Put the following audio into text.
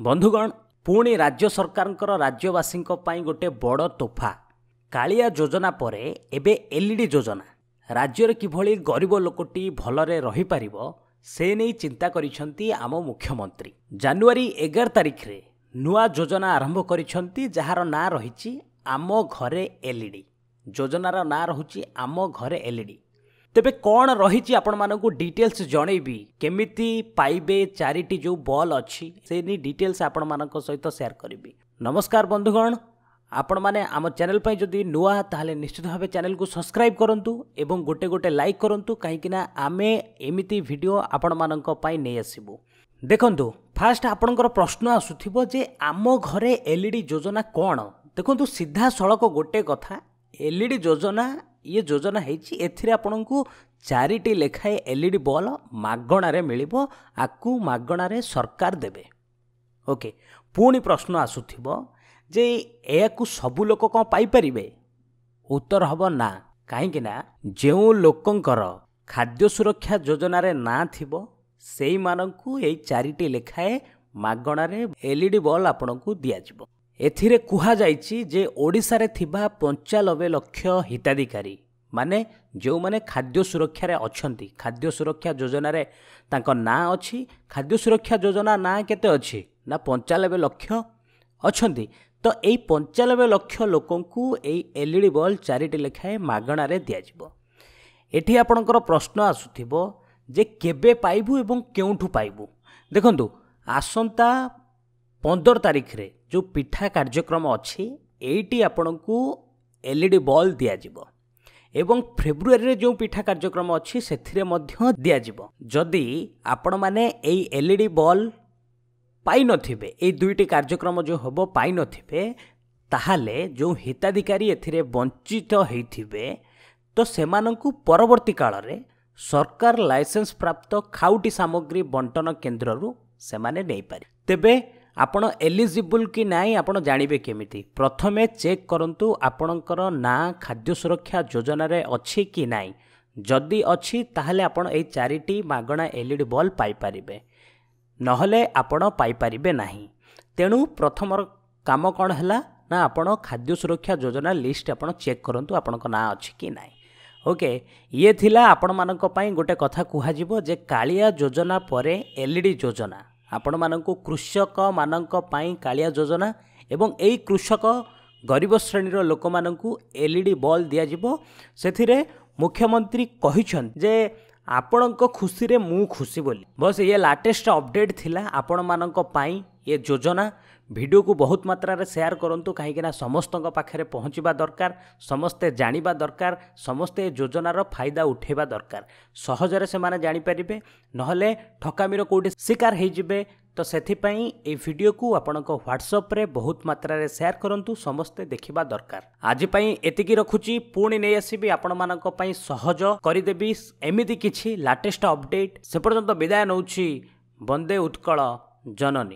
बंधुगण पुणी राज्य सरकार राज्यवासी गोटे बड़ तोहफा कालिया योजना पर एबे एलईडी योजना राज्य किभली गरीब लोकटी भलरे रही पारिबो से नहीं चिंता करिसंती आम मुख्यमंत्री। जनवरी 11 तारिख रे नुआ योजना आरंभ करिसंती जार ना रही आम घरे एलईडी। योजनार ना रहुची आम घरे एलईडी। तेबे कौन रही आपण मानकु डिटेल्स जनइबी केमिति पाइबे चारिटी जो बॉल अच्छी से नहीं डिटेल्स आपण मानक सहित शेयर करी। नमस्कार बंधुगण, आपण माने आम चैनल पर जदि नुआ ताहले निश्चित भाव चैनल को सब्सक्राइब करंतु एवं गोटे गोटे लाइक करंतु कहीं आमे एमिति वीडियो आपण मानक पई नै आसीबु। देखंतु फास्ट आपणकर प्रश्न आसुथिबो जे आम घरे एलईडी योजना कौन। देखंतु सीधा सड़क गोटे कथा एलईडी योजना ये योजना है एथिरे आपनकु चारिटी लेखाए एलईडी बॉल मागणारे मिलिबो। आकु मागणारे सरकार देबे। ओके, पुणी प्रश्न आसुथिबो जे एयाकु सबु लोक कौन पाई परिबे? उत्तर हबो ना। काहेकि ना जेउ लोकंकर खाद्य सुरक्षा योजनारे ना थिबो सेई मानकु एई चारिटी लेखाए मागणारे एलईडी बॉल आपनकु दिया जिवो। एथिरे कुहा जाइछि जे ओडिसा रे थिबा 95 लाख हिताधिकारी माने जो माने खाद्य सुरक्षा रे अछंती। खाद्य सुरक्षा योजना रे तांको ना अछि। खाद्य सुरक्षा योजना ना केते अछि ना 95 लाख अछंती। तो एई 95 लाख लोकंकु एई एलईडी बॉल चारिटी लेखाए मागणा रे दिया जिवो। एठी आपणकर प्रश्न आसुथिबो जे केबे पाइबु एवं केउठु पाइबु। देखंतु आसंता 15 तारिख रे जो पिठा कार्यक्रम अच्छी एटी आपनकु एलईडी बॉल दिया जिवो एवं फेब्रुआरी रे जो पिठा कार्यक्रम अच्छी सेथिरे मध्य दिया जिवो। जदि आपण माने एई एलईडी बॉल पाई नथिबे एई दुईटी कार्यक्रम जो हबो पाई नथिबे ताहाले जो हिताधिकारी एथिरे वंचित हेइथिबे तो सेमानंकु परवर्ती काल रे सरकार लाइसेंस प्राप्त खाउटी सामग्री बंटन केन्द्र रु सेमाने नै पारे। तेबे आपण एलिजिबल कि नाई आपण जानिबे केमिति? प्रथमे चेक करंतु आपणकर ना खाद्य सुरक्षा योजना रे अछि कि नाई। जदि अछि ताहले आपण एई चारिटी मागणा एलईडी बॉल पाई परिबे, नहले आपण पाई परिबे नाही। तेणु प्रथम काम कोन हला ना आपण खाद्य सुरक्षा योजना लिस्ट आपण चेक करंतु आपणक ना अछि कि नाई। ओके, ये थिला आपण मानक पई गोटे कथा कुहा जिवो जे कालिया योजना परे एलईडी योजना आपण मानकु कृषक मानक पाई कालिया योजना एवं एई कृषक गरीब श्रेणीर लोक मानकु एलईडी बॉल दिया जिवो। सेथिरे मुख्यमंत्री कहिछन जे आपणक खुशी रे मु खुशी बोली। बस ये लेटेस्ट अपडेट थिला आपण मानक पाई ये योजना। वीडियो को बहुत मात्रा रे शेयर करंतु कहीं समस्त पाखे पहुँचवा दरकार, समस्ते जानिबा दरकार, समस्ते योजनार फायदा उठेबा दरकार। सहजरे से माने जानि परिबे, नहले ठकामीर कोठी शिकार हो जिबे। तो सेथिपई ए वीडियो को आपणक व्हाट्सएप रे बहुत मात्रा रे शेयर करंतु, समस्ते देखिबा दरकार। आज पई एतिकी रखुची, पुणी नै आसीबी आपण मानक पई सहज करिदेबी एमिति किछि लेटेस्ट अपडेट। से पर्यंत विदाय नउछि। वंदे उत्कल जननी।